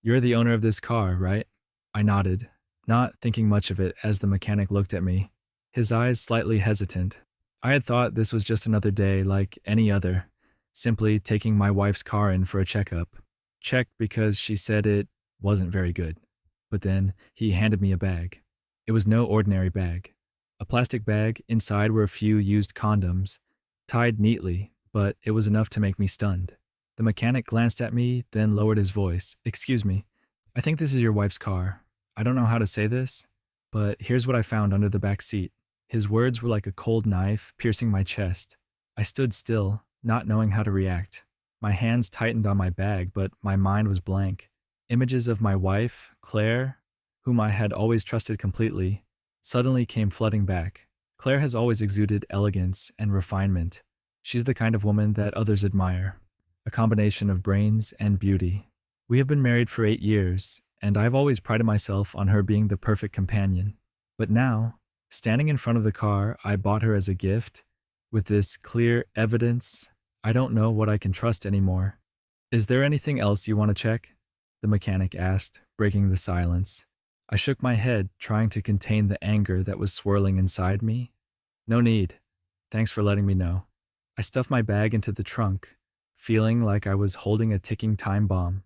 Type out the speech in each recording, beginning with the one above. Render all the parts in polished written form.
"You're the owner of this car, right?" I nodded, not thinking much of it as the mechanic looked at me, his eyes slightly hesitant. I had thought this was just another day like any other, simply taking my wife's car in for a checkup. Checked because she said it wasn't very good. But then he handed me a bag. It was no ordinary bag. A plastic bag, inside were a few used condoms, tied neatly, but it was enough to make me stunned. The mechanic glanced at me, then lowered his voice. "Excuse me, I think this is your wife's car. I don't know how to say this, but here's what I found under the back seat." His words were like a cold knife piercing my chest. I stood still, not knowing how to react. My hands tightened on my bag, but my mind was blank. Images of my wife, Claire, whom I had always trusted completely, suddenly came flooding back. Claire has always exuded elegance and refinement. She's the kind of woman that others admire, a combination of brains and beauty. We have been married for 8 years, and I've always prided myself on her being the perfect companion. But now, standing in front of the car I bought her as a gift, with this clear evidence, I don't know what I can trust anymore. "Is there anything else you want to check?" the mechanic asked, breaking the silence. I shook my head, trying to contain the anger that was swirling inside me. "No need. Thanks for letting me know." I stuffed my bag into the trunk, feeling like I was holding a ticking time bomb.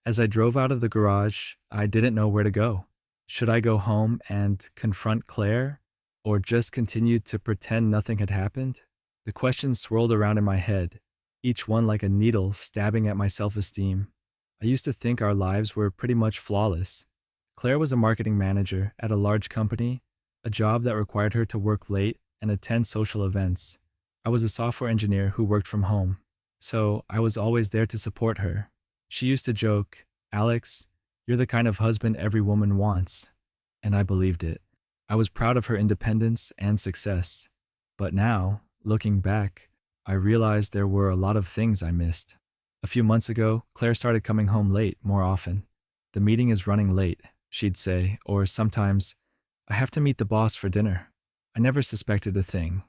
As I drove out of the garage, I didn't know where to go. Should I go home and confront Claire, or just continue to pretend nothing had happened? The questions swirled around in my head, each one like a needle stabbing at my self-esteem. I used to think our lives were pretty much flawless. Claire was a marketing manager at a large company, a job that required her to work late and attend social events. I was a software engineer who worked from home, so I was always there to support her. She used to joke, "Alex, you're the kind of husband every woman wants." And I believed it. I was proud of her independence and success. But now, looking back, I realized there were a lot of things I missed. A few months ago, Claire started coming home late more often. "The meeting is running late," she'd say, or sometimes, "I have to meet the boss for dinner." I never suspected a thing.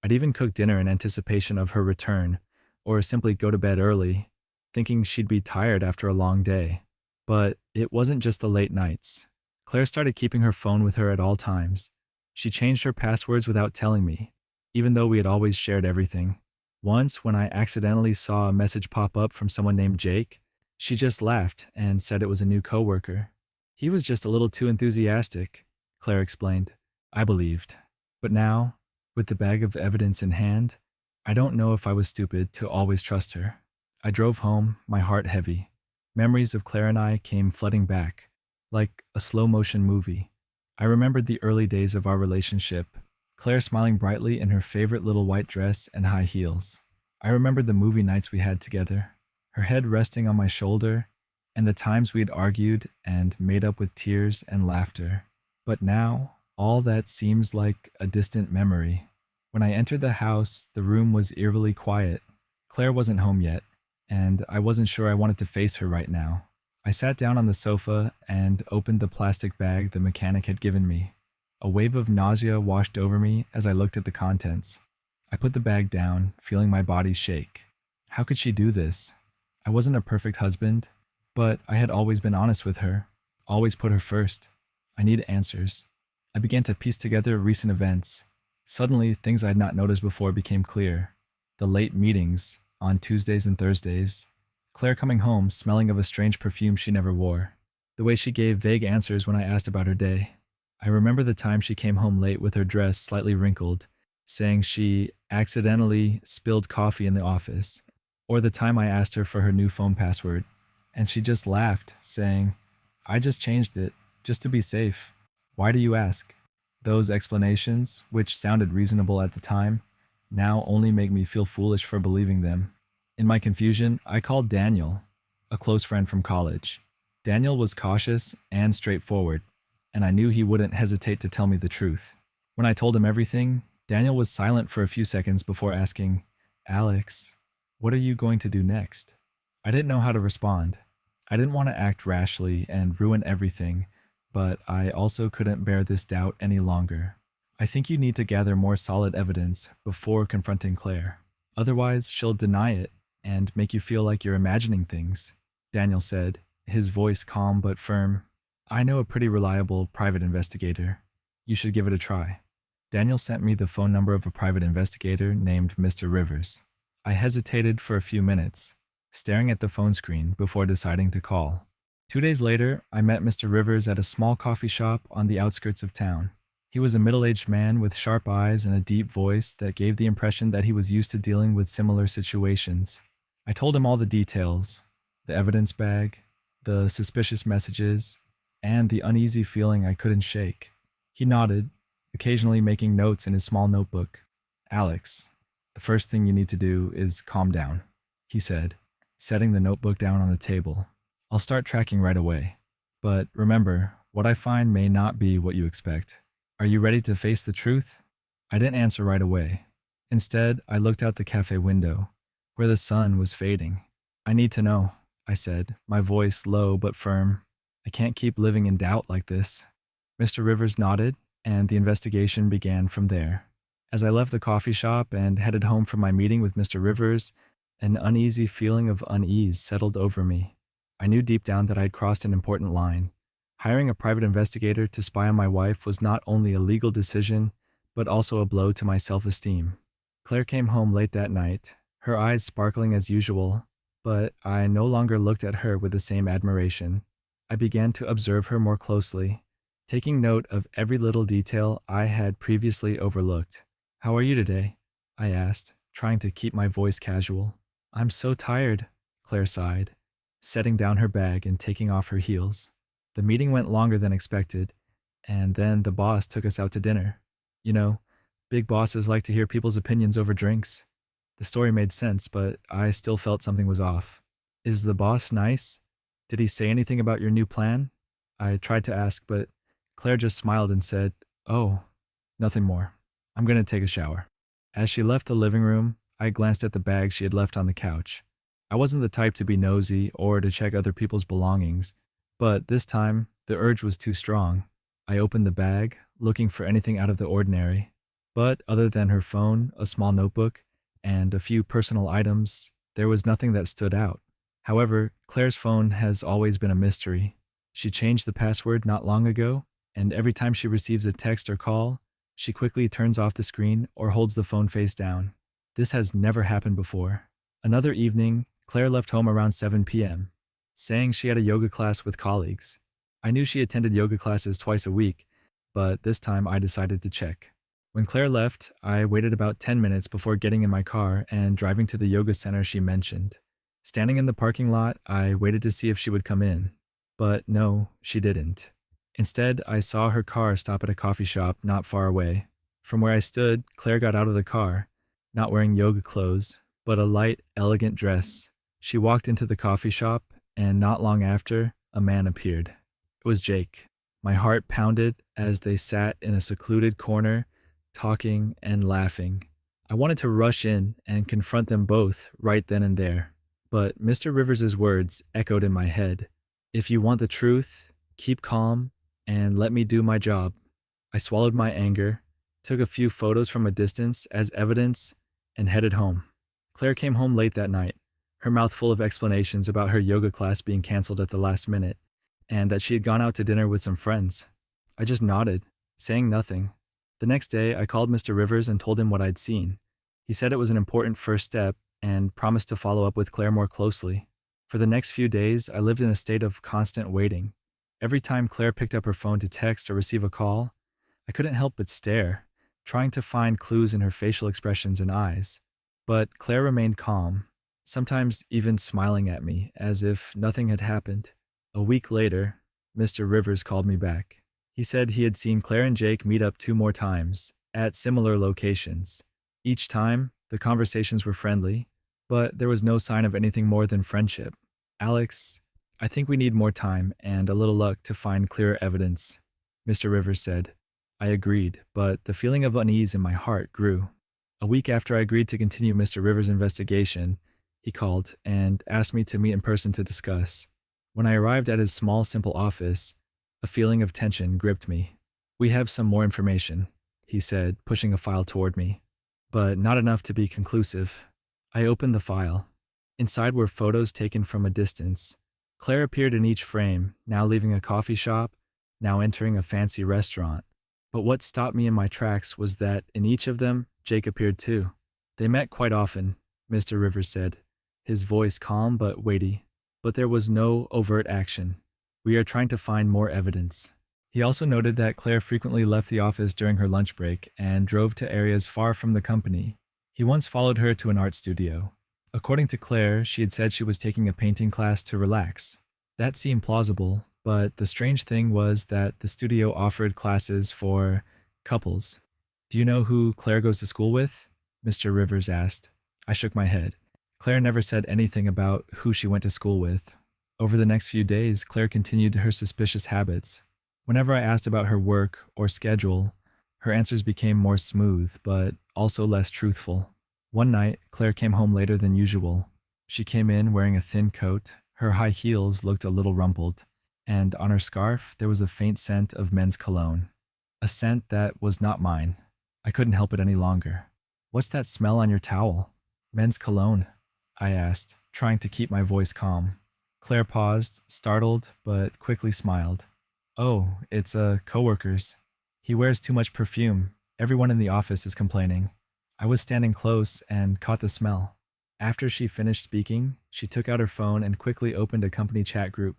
I'd even cook dinner in anticipation of her return, or simply go to bed early, thinking she'd be tired after a long day. But it wasn't just the late nights. Claire started keeping her phone with her at all times. She changed her passwords without telling me, even though we had always shared everything. Once, when I accidentally saw a message pop up from someone named Jake, she just laughed and said it was a new coworker. "He was just a little too enthusiastic," Claire explained. I believed. But now, with the bag of evidence in hand, I don't know if I was stupid to always trust her. I drove home, my heart heavy. Memories of Claire and I came flooding back, like a slow-motion movie. I remembered the early days of our relationship, Claire smiling brightly in her favorite little white dress and high heels. I remembered the movie nights we had together, her head resting on my shoulder, and the times we had argued and made up with tears and laughter. But now, all that seems like a distant memory. When I entered the house, the room was eerily quiet. Claire wasn't home yet, and I wasn't sure I wanted to face her right now. I sat down on the sofa and opened the plastic bag the mechanic had given me. A wave of nausea washed over me as I looked at the contents. I put the bag down, feeling my body shake. How could she do this? I wasn't a perfect husband, but I had always been honest with her, always put her first. I needed answers. I began to piece together recent events. Suddenly, things I had not noticed before became clear. The late meetings, on Tuesdays and Thursdays. Claire coming home smelling of a strange perfume she never wore. The way she gave vague answers when I asked about her day. I remember the time she came home late with her dress slightly wrinkled, saying she accidentally spilled coffee in the office. Or the time I asked her for her new phone password, and she just laughed, saying, "I just changed it, just to be safe. Why do you ask?" Those explanations, which sounded reasonable at the time, now only make me feel foolish for believing them. In my confusion, I called Daniel, a close friend from college. Daniel was cautious and straightforward, and I knew he wouldn't hesitate to tell me the truth. When I told him everything, Daniel was silent for a few seconds before asking, "Alex, what are you going to do next?" I didn't know how to respond. I didn't want to act rashly and ruin everything, but I also couldn't bear this doubt any longer. "I think you need to gather more solid evidence before confronting Claire. Otherwise, she'll deny it and make you feel like you're imagining things," Daniel said, his voice calm but firm. "I know a pretty reliable private investigator. You should give it a try." Daniel sent me the phone number of a private investigator named Mr. Rivers. I hesitated for a few minutes, staring at the phone screen before deciding to call. 2 days later, I met Mr. Rivers at a small coffee shop on the outskirts of town. He was a middle-aged man with sharp eyes and a deep voice that gave the impression that he was used to dealing with similar situations. I told him all the details: the evidence bag, the suspicious messages, and the uneasy feeling I couldn't shake. He nodded, occasionally making notes in his small notebook. "Alex, the first thing you need to do is calm down," he said, setting the notebook down on the table. "I'll start tracking right away. But remember, what I find may not be what you expect. Are you ready to face the truth?" I didn't answer right away. Instead, I looked out the cafe window, where the sun was fading. "I need to know," I said, my voice low but firm. "I can't keep living in doubt like this." Mr. Rivers nodded, and the investigation began from there. As I left the coffee shop and headed home from my meeting with Mr. Rivers, an uneasy feeling of unease settled over me. I knew deep down that I had crossed an important line. Hiring a private investigator to spy on my wife was not only a legal decision, but also a blow to my self-esteem. Claire came home late that night, her eyes sparkling as usual, but I no longer looked at her with the same admiration. I began to observe her more closely, taking note of every little detail I had previously overlooked. "How are you today?" I asked, trying to keep my voice casual. "I'm so tired," Claire sighed, setting down her bag and taking off her heels. The meeting went longer than expected, and then the boss took us out to dinner. You know, big bosses like to hear people's opinions over drinks. The story made sense, but I still felt something was off. "Is the boss nice? Did he say anything about your new plan?" I tried to ask, but Claire just smiled and said, "Oh, nothing more. I'm going to take a shower." As she left the living room, I glanced at the bag she had left on the couch. I wasn't the type to be nosy or to check other people's belongings, but this time, the urge was too strong. I opened the bag, looking for anything out of the ordinary. But other than her phone, a small notebook, and a few personal items, there was nothing that stood out. However, Claire's phone has always been a mystery. She changed the password not long ago, and every time she receives a text or call, she quickly turns off the screen or holds the phone face down. This has never happened before. Another evening, Claire left home around 7 p.m., saying she had a yoga class with colleagues. I knew she attended yoga classes twice a week, but this time I decided to check. When Claire left, I waited about 10 minutes before getting in my car and driving to the yoga center she mentioned. Standing in the parking lot, I waited to see if she would come in. But no, she didn't. Instead, I saw her car stop at a coffee shop not far away. From where I stood, Claire got out of the car, not wearing yoga clothes, but a light, elegant dress. She walked into the coffee shop, and not long after, a man appeared. It was Jake. My heart pounded as they sat in a secluded corner, talking and laughing. I wanted to rush in and confront them both right then and there. But Mr. Rivers' words echoed in my head. "If you want the truth, keep calm and let me do my job." I swallowed my anger, took a few photos from a distance as evidence, and headed home. Claire came home late that night, her mouth full of explanations about her yoga class being canceled at the last minute, and that she had gone out to dinner with some friends. I just nodded, saying nothing. The next day, I called Mr. Rivers and told him what I'd seen. He said it was an important first step and promised to follow up with Claire more closely. For the next few days, I lived in a state of constant waiting. Every time Claire picked up her phone to text or receive a call, I couldn't help but stare, trying to find clues in her facial expressions and eyes. But Claire remained calm, sometimes even smiling at me as if nothing had happened. A week later, Mr. Rivers called me back. He said he had seen Claire and Jake meet up 2 more times, at similar locations. Each time, the conversations were friendly, but there was no sign of anything more than friendship. "Alex, I think we need more time and a little luck to find clearer evidence," Mr. Rivers said. I agreed, but the feeling of unease in my heart grew. A week after I agreed to continue Mr. Rivers' investigation, he called and asked me to meet in person to discuss. When I arrived at his small, simple office, a feeling of tension gripped me. "We have some more information," he said, pushing a file toward me, "but not enough to be conclusive." I opened the file. Inside were photos taken from a distance, Claire appeared in each frame, now leaving a coffee shop, now entering a fancy restaurant. But what stopped me in my tracks was that in each of them, Jake appeared too. They met quite often, Mr. Rivers said, his voice calm but weighty. But there was no overt action. We are trying to find more evidence. He also noted that Claire frequently left the office during her lunch break and drove to areas far from the company. He once followed her to an art studio. According to Claire, she had said she was taking a painting class to relax. That seemed plausible, but the strange thing was that the studio offered classes for couples. Do you know who Claire goes to school with? Mr. Rivers asked. I shook my head. Claire never said anything about who she went to school with. Over the next few days, Claire continued her suspicious habits. Whenever I asked about her work or schedule, her answers became more smooth, but also less truthful. One night, Claire came home later than usual. She came in wearing a thin coat, her high heels looked a little rumpled, and on her scarf there was a faint scent of men's cologne. A scent that was not mine. I couldn't help it any longer. What's that smell on your towel? Men's cologne, I asked, trying to keep my voice calm. Claire paused, startled, but quickly smiled. Oh, it's a coworker's. He wears too much perfume. Everyone in the office is complaining. I was standing close and caught the smell. After she finished speaking, she took out her phone and quickly opened a company chat group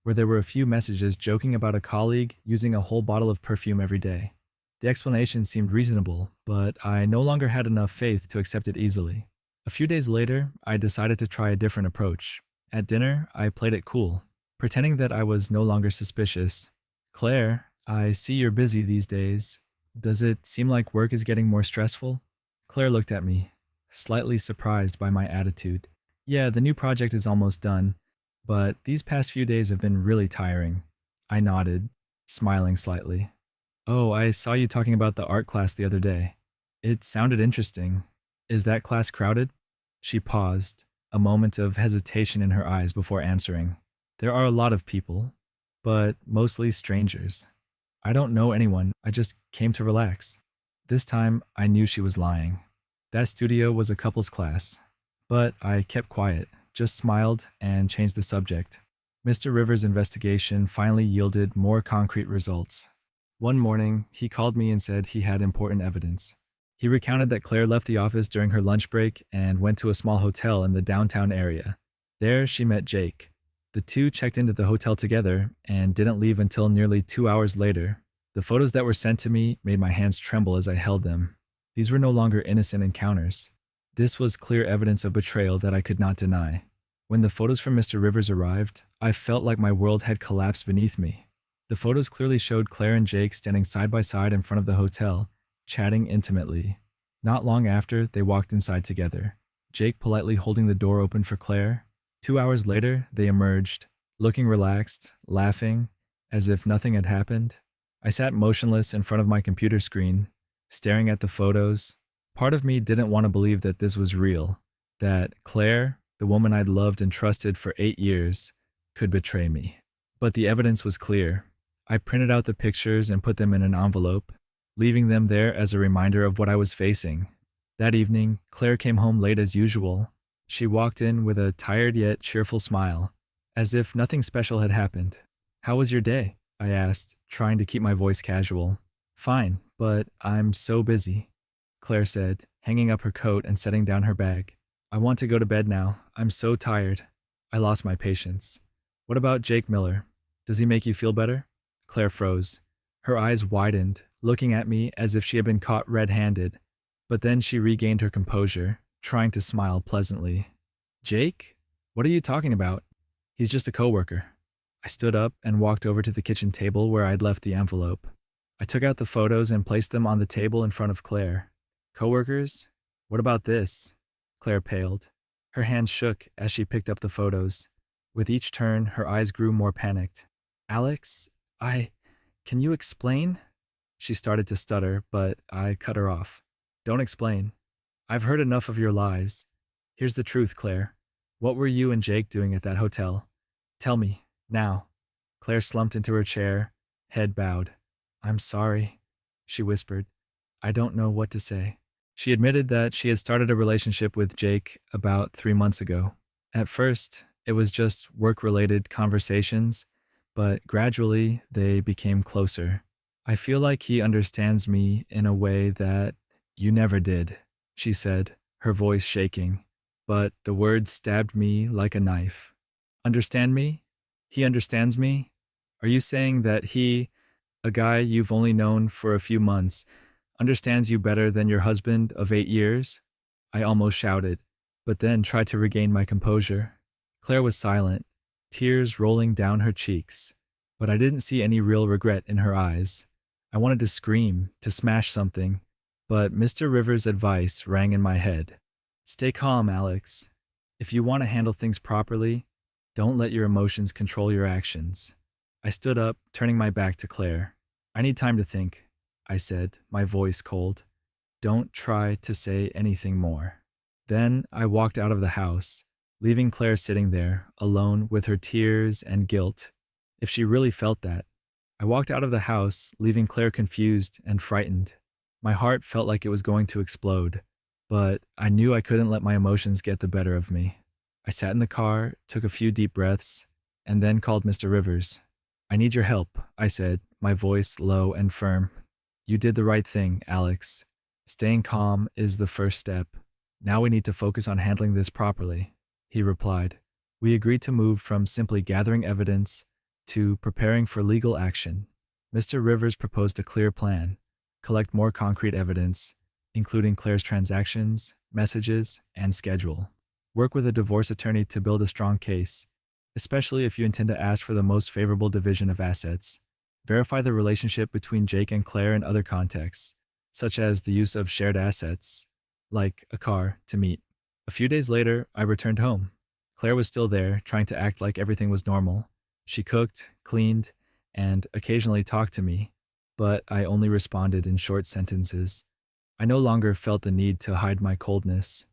where there were a few messages joking about a colleague using a whole bottle of perfume every day. The explanation seemed reasonable, but I no longer had enough faith to accept it easily. A few days later, I decided to try a different approach. At dinner, I played it cool, pretending that I was no longer suspicious. Claire, I see you're busy these days. Does it seem like work is getting more stressful? Claire looked at me, slightly surprised by my attitude. Yeah, the new project is almost done, but these past few days have been really tiring. I nodded, smiling slightly. Oh, I saw you talking about the art class the other day. It sounded interesting. Is that class crowded? She paused, a moment of hesitation in her eyes before answering. There are a lot of people, but mostly strangers. I don't know anyone, I just came to relax. This time, I knew she was lying. That studio was a couples class. But I kept quiet, just smiled and changed the subject. Mr. Rivers' investigation finally yielded more concrete results. One morning, he called me and said he had important evidence. He recounted that Claire left the office during her lunch break and went to a small hotel in the downtown area. There, she met Jake. The two checked into the hotel together and didn't leave until nearly 2 hours later. The photos that were sent to me made my hands tremble as I held them. These were no longer innocent encounters. This was clear evidence of betrayal that I could not deny. When the photos from Mr. Rivers arrived, I felt like my world had collapsed beneath me. The photos clearly showed Claire and Jake standing side by side in front of the hotel, chatting intimately. Not long after, they walked inside together, Jake politely holding the door open for Claire. 2 hours later, they emerged, looking relaxed, laughing, as if nothing had happened. I sat motionless in front of my computer screen, staring at the photos. Part of me didn't want to believe that this was real, that Claire, the woman I'd loved and trusted for 8 years, could betray me. But the evidence was clear. I printed out the pictures and put them in an envelope, leaving them there as a reminder of what I was facing. That evening, Claire came home late as usual. She walked in with a tired yet cheerful smile, as if nothing special had happened. "How was your day?" I asked, trying to keep my voice casual. "Fine, but I'm so busy," Claire said, hanging up her coat and setting down her bag. "I want to go to bed now. I'm so tired." I lost my patience. "What about Jake Miller? Does he make you feel better?" Claire froze. Her eyes widened, looking at me as if she had been caught red-handed. But then she regained her composure, trying to smile pleasantly. "Jake? What are you talking about? He's just a coworker." I stood up and walked over to the kitchen table where I'd left the envelope. I took out the photos and placed them on the table in front of Claire. "Coworkers? What about this?" Claire paled. Her hands shook as she picked up the photos. With each turn, her eyes grew more panicked. "Alex, can you explain?" She started to stutter, but I cut her off. "Don't explain. I've heard enough of your lies. Here's the truth, Claire. What were you and Jake doing at that hotel? Tell me, now." Claire slumped into her chair, head bowed. "I'm sorry," she whispered. "I don't know what to say." She admitted that she had started a relationship with Jake about 3 months ago. At first, It was just work-related conversations, but gradually they became closer. I feel like he understands me in a way that you never did, she said, her voice shaking, but the words stabbed me like a knife. Understand me? He understands me? Are you saying that he, a guy you've only known for a few months, understands you better than your husband of 8 years? I almost shouted, but then tried to regain my composure. Claire was silent, tears rolling down her cheeks, but I didn't see any real regret in her eyes. I wanted to scream, to smash something, but Mr. Rivers' advice rang in my head. Stay calm, Alex. If you want to handle things properly, don't let your emotions control your actions. I stood up, turning my back to Claire. I need time to think, I said, my voice cold. Don't try to say anything more. Then I walked out of the house, leaving Claire sitting there, alone with her tears and guilt. If she really felt that. I walked out of the house, leaving Claire confused and frightened. My heart felt like it was going to explode, but I knew I couldn't let my emotions get the better of me. I sat in the car, took a few deep breaths, and then called Mr. Rivers. I need your help, I said, my voice low and firm. You did the right thing, Alex. Staying calm is the first step. Now we need to focus on handling this properly, he replied. We agreed to move from simply gathering evidence to preparing for legal action. Mr. Rivers proposed a clear plan: collect more concrete evidence, including Claire's transactions, messages, and schedule. Work with a divorce attorney to build a strong case, especially if you intend to ask for the most favorable division of assets. Verify the relationship between Jake and Claire in other contexts, such as the use of shared assets, like a car, to meet. A few days later, I returned home. Claire was still there, trying to act like everything was normal. She cooked, cleaned, and occasionally talked to me, but I only responded in short sentences. I no longer felt the need to hide my coldness.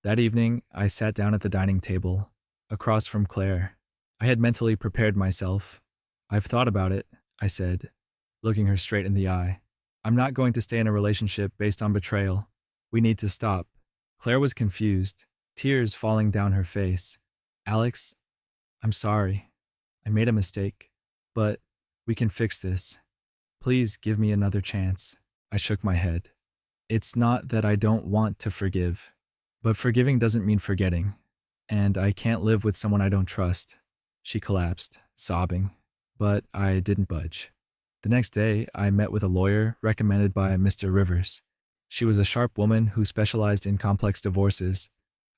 That evening, I sat down at the dining table, across from Claire. I had mentally prepared myself. I've thought about it, I said, looking her straight in the eye. I'm not going to stay in a relationship based on betrayal. We need to stop. Claire was confused, tears falling down her face. Alex, I'm sorry. I made a mistake, but we can fix this. Please give me another chance. I shook my head. It's not that I don't want to forgive, but forgiving doesn't mean forgetting, and I can't live with someone I don't trust. She collapsed, sobbing, but I didn't budge. The next day, I met with a lawyer recommended by Mr. Rivers. She was a sharp woman who specialized in complex divorces.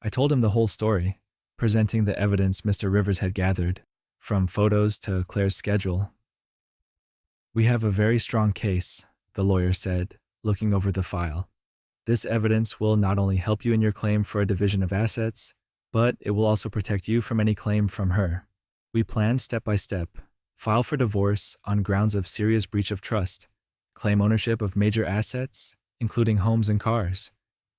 I told him the whole story, presenting the evidence Mr. Rivers had gathered, from photos to Claire's schedule. We have a very strong case, the lawyer said, looking over the file. This evidence will not only help you in your claim for a division of assets, but it will also protect you from any claim from her. We plan step by step. File for divorce on grounds of serious breach of trust. Claim ownership of major assets, including homes and cars.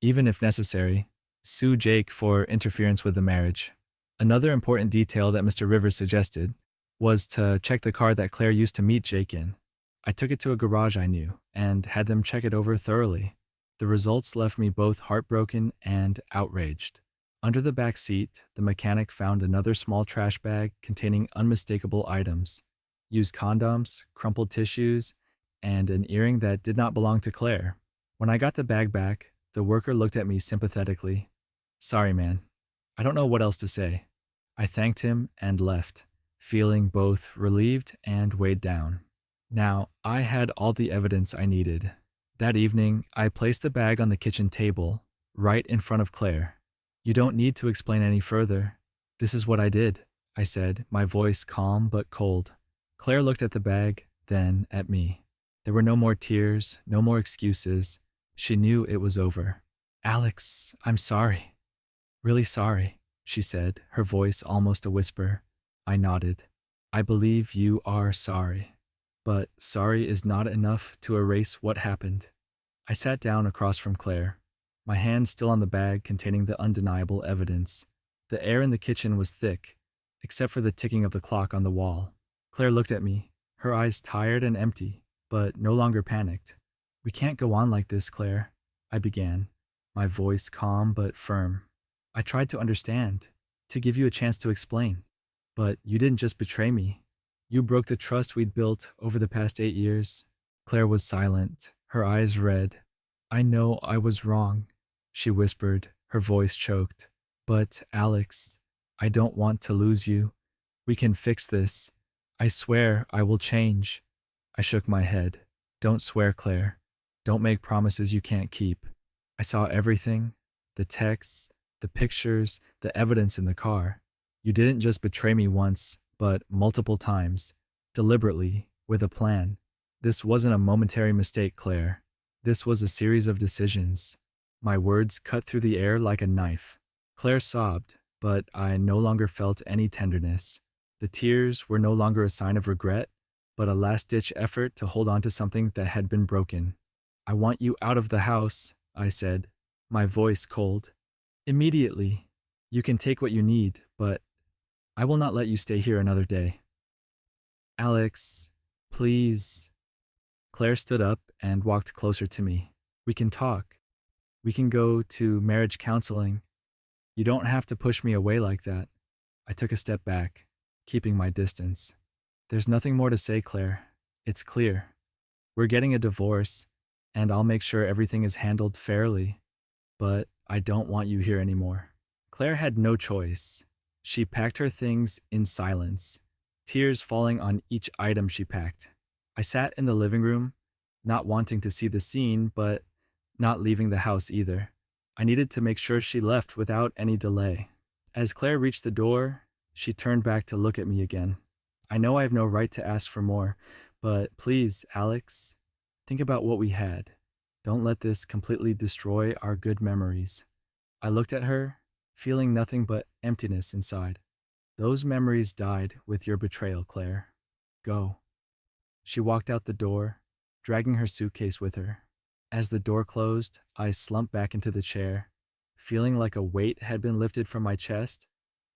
Even if necessary, sue Jake for interference with the marriage. Another important detail that Mr. Rivers suggested was to check the car that Claire used to meet Jake in. I took it to a garage I knew and had them check it over thoroughly. The results left me both heartbroken and outraged. Under the back seat, the mechanic found another small trash bag containing unmistakable items: used condoms, crumpled tissues, and an earring that did not belong to Claire. When I got the bag back, the worker looked at me sympathetically. Sorry, man. I don't know what else to say. I thanked him and left, feeling both relieved and weighed down. Now, I had all the evidence I needed. That evening, I placed the bag on the kitchen table, right in front of Claire. You don't need to explain any further. This is what I did, I said, my voice calm but cold. Claire looked at the bag, then at me. There were no more tears, no more excuses. She knew it was over. Alex, I'm sorry. Really sorry, she said, her voice almost a whisper. I nodded. I believe you are sorry. But sorry is not enough to erase what happened. I sat down across from Claire, my hand still on the bag containing the undeniable evidence. The air in the kitchen was thick, except for the ticking of the clock on the wall. Claire looked at me, her eyes tired and empty, but no longer panicked. We can't go on like this, Claire, I began, my voice calm but firm. I tried to understand, to give you a chance to explain. But you didn't just betray me. You broke the trust we'd built over the past 8 years. Claire was silent, her eyes red. I know I was wrong, she whispered, her voice choked. But, Alex, I don't want to lose you. We can fix this. I swear I will change. I shook my head. Don't swear, Claire. Don't make promises you can't keep. I saw everything, the texts, the pictures, the evidence in the car. You didn't just betray me once, but multiple times, deliberately, with a plan. This wasn't a momentary mistake, Claire. This was a series of decisions. My words cut through the air like a knife. Claire sobbed, but I no longer felt any tenderness. The tears were no longer a sign of regret, but a last-ditch effort to hold on to something that had been broken. I want you out of the house, I said, my voice cold. Immediately. You can take what you need, but I will not let you stay here another day. Alex, please. Claire stood up and walked closer to me. We can talk. We can go to marriage counseling. You don't have to push me away like that. I took a step back, keeping my distance. There's nothing more to say, Claire. It's clear. We're getting a divorce, and I'll make sure everything is handled fairly. But I don't want you here anymore. Claire had no choice. She packed her things in silence, tears falling on each item she packed. I sat in the living room, not wanting to see the scene, but not leaving the house either. I needed to make sure she left without any delay. As Claire reached the door, she turned back to look at me again. I know I have no right to ask for more, but please, Alex, think about what we had. Don't let this completely destroy our good memories. I looked at her, feeling nothing but emptiness inside. Those memories died with your betrayal, Claire. Go. She walked out the door, dragging her suitcase with her. As the door closed, I slumped back into the chair, feeling like a weight had been lifted from my chest,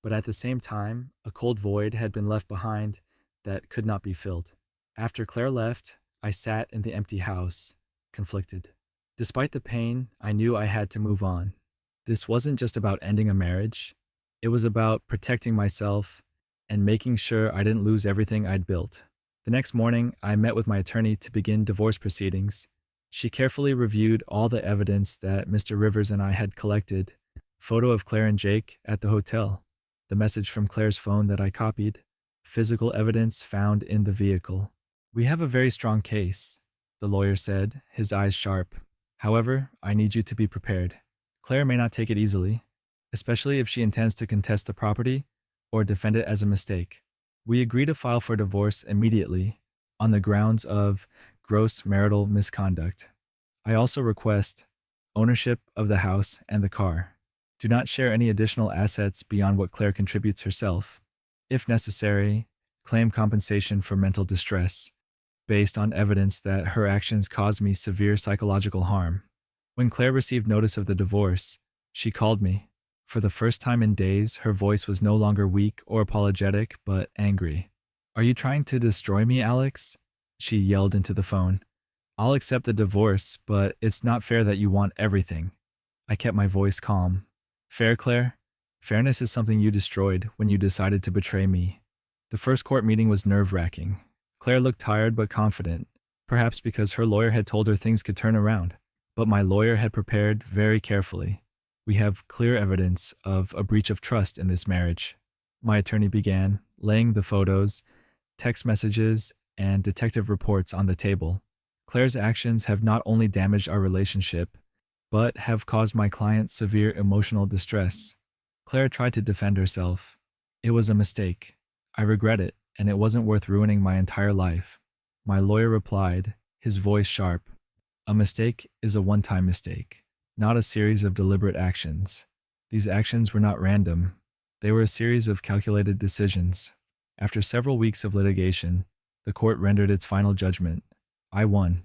but at the same time, a cold void had been left behind that could not be filled. After Claire left, I sat in the empty house, conflicted. Despite the pain, I knew I had to move on. This wasn't just about ending a marriage. It was about protecting myself and making sure I didn't lose everything I'd built. The next morning, I met with my attorney to begin divorce proceedings. She carefully reviewed all the evidence that Mr. Rivers and I had collected. Photo of Claire and Jake at the hotel. The message from Claire's phone that I copied. Physical evidence found in the vehicle. We have a very strong case, the lawyer said, his eyes sharp. However, I need you to be prepared. Claire may not take it easily, especially if she intends to contest the property or defend it as a mistake. We agree to file for divorce immediately on the grounds of gross marital misconduct. I also request ownership of the house and the car. Do not share any additional assets beyond what Claire contributes herself. If necessary, claim compensation for mental distress, based on evidence that her actions caused me severe psychological harm. When Claire received notice of the divorce, she called me. For the first time in days, her voice was no longer weak or apologetic, but angry. Are you trying to destroy me, Alex? She yelled into the phone. I'll accept the divorce, but it's not fair that you want everything. I kept my voice calm. Fair, Claire? Fairness is something you destroyed when you decided to betray me. The first court meeting was nerve-wracking. Claire looked tired but confident, perhaps because her lawyer had told her things could turn around. But my lawyer had prepared very carefully. We have clear evidence of a breach of trust in this marriage. My attorney began, laying the photos, text messages, and detective reports on the table. Claire's actions have not only damaged our relationship, but have caused my client severe emotional distress. Claire tried to defend herself. It was a mistake. I regret it, and it wasn't worth ruining my entire life. My lawyer replied, his voice sharp. A mistake is a one-time mistake, not a series of deliberate actions. These actions were not random. They were a series of calculated decisions. After several weeks of litigation, the court rendered its final judgment. I won.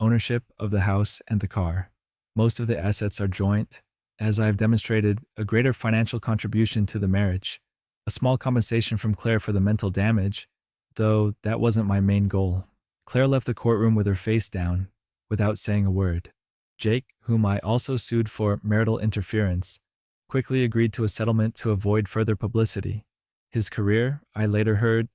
Ownership of the house and the car. Most of the assets are joint, as I have demonstrated a greater financial contribution to the marriage. A small compensation from Claire for the mental damage, though that wasn't my main goal. Claire left the courtroom with her face down, without saying a word. Jake, whom I also sued for marital interference, quickly agreed to a settlement to avoid further publicity. His career, I later heard,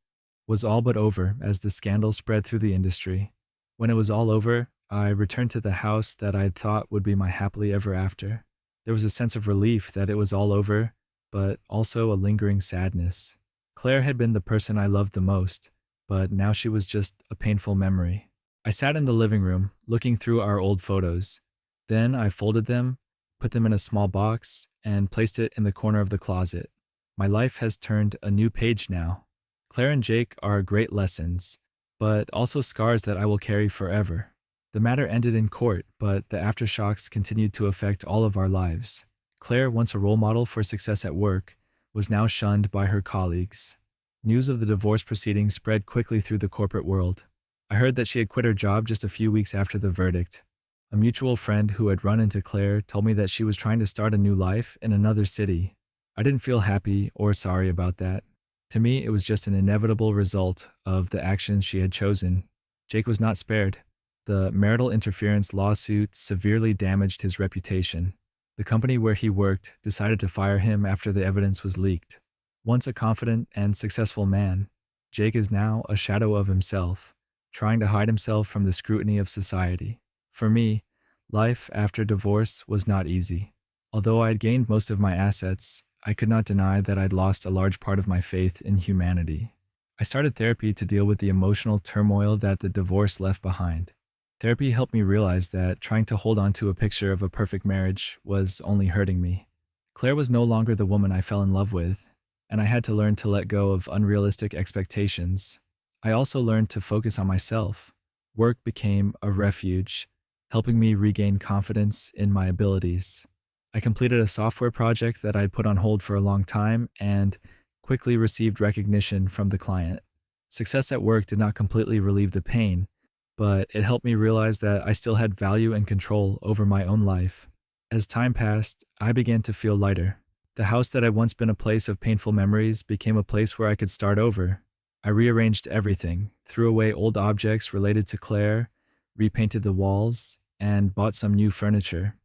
was all but over as the scandal spread through the industry. When it was all over, I returned to the house that I'd thought would be my happily ever after. There was a sense of relief that it was all over, but also a lingering sadness. Claire had been the person I loved the most, but now she was just a painful memory. I sat in the living room, looking through our old photos. Then I folded them, put them in a small box, and placed it in the corner of the closet. My life has turned a new page now. Claire and Jake are great lessons, but also scars that I will carry forever. The matter ended in court, but the aftershocks continued to affect all of our lives. Claire, once a role model for success at work, was now shunned by her colleagues. News of the divorce proceedings spread quickly through the corporate world. I heard that she had quit her job just a few weeks after the verdict. A mutual friend who had run into Claire told me that she was trying to start a new life in another city. I didn't feel happy or sorry about that. To me, it was just an inevitable result of the actions she had chosen. Jake was not spared. The marital interference lawsuit severely damaged his reputation. The company where he worked decided to fire him after the evidence was leaked. Once a confident and successful man, Jake is now a shadow of himself, trying to hide himself from the scrutiny of society. For me, life after divorce was not easy. Although I had gained most of my assets, I could not deny that I'd lost a large part of my faith in humanity. I started therapy to deal with the emotional turmoil that the divorce left behind. Therapy helped me realize that trying to hold on to a picture of a perfect marriage was only hurting me. Claire was no longer the woman I fell in love with, and I had to learn to let go of unrealistic expectations. I also learned to focus on myself. Work became a refuge, helping me regain confidence in my abilities. I completed a software project that I had put on hold for a long time and quickly received recognition from the client. Success at work did not completely relieve the pain, but it helped me realize that I still had value and control over my own life. As time passed, I began to feel lighter. The house that had once been a place of painful memories became a place where I could start over. I rearranged everything, threw away old objects related to Claire, repainted the walls, and bought some new furniture.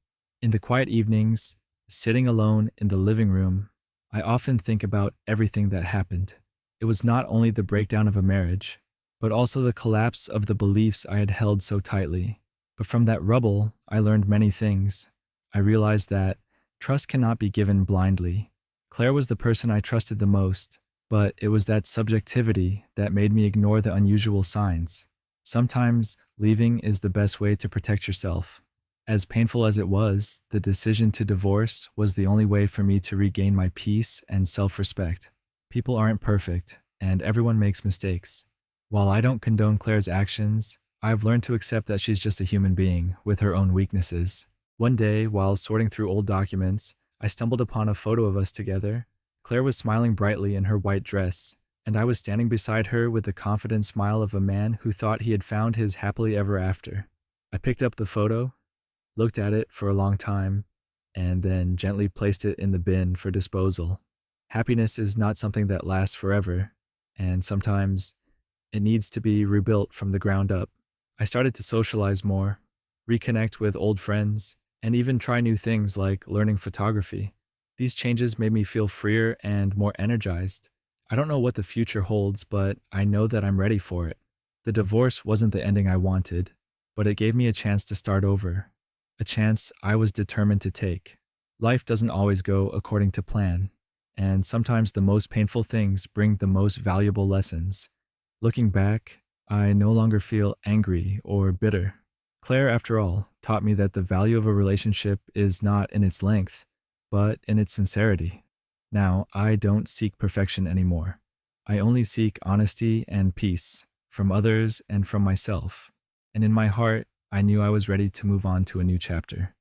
In the quiet evenings, sitting alone in the living room, I often think about everything that happened. It was not only the breakdown of a marriage, but also the collapse of the beliefs I had held so tightly. But from that rubble, I learned many things. I realized that trust cannot be given blindly. Claire was the person I trusted the most, but it was that subjectivity that made me ignore the unusual signs. Sometimes leaving is the best way to protect yourself. As painful as it was, the decision to divorce was the only way for me to regain my peace and self-respect. People aren't perfect, and everyone makes mistakes. While I don't condone Claire's actions, I've learned to accept that she's just a human being with her own weaknesses. One day, while sorting through old documents, I stumbled upon a photo of us together. Claire was smiling brightly in her white dress, and I was standing beside her with the confident smile of a man who thought he had found his happily ever after. I picked up the photo, looked at it for a long time, and then gently placed it in the bin for disposal. Happiness is not something that lasts forever, and sometimes it needs to be rebuilt from the ground up. I started to socialize more, reconnect with old friends, and even try new things like learning photography. These changes made me feel freer and more energized. I don't know what the future holds, but I know that I'm ready for it. The divorce wasn't the ending I wanted, but it gave me a chance to start over. A chance I was determined to take. Life doesn't always go according to plan, and sometimes the most painful things bring the most valuable lessons. Looking back, I no longer feel angry or bitter. Claire, after all, taught me that the value of a relationship is not in its length, but in its sincerity. Now, I don't seek perfection anymore. I only seek honesty and peace from others and from myself. And in my heart, I knew I was ready to move on to a new chapter.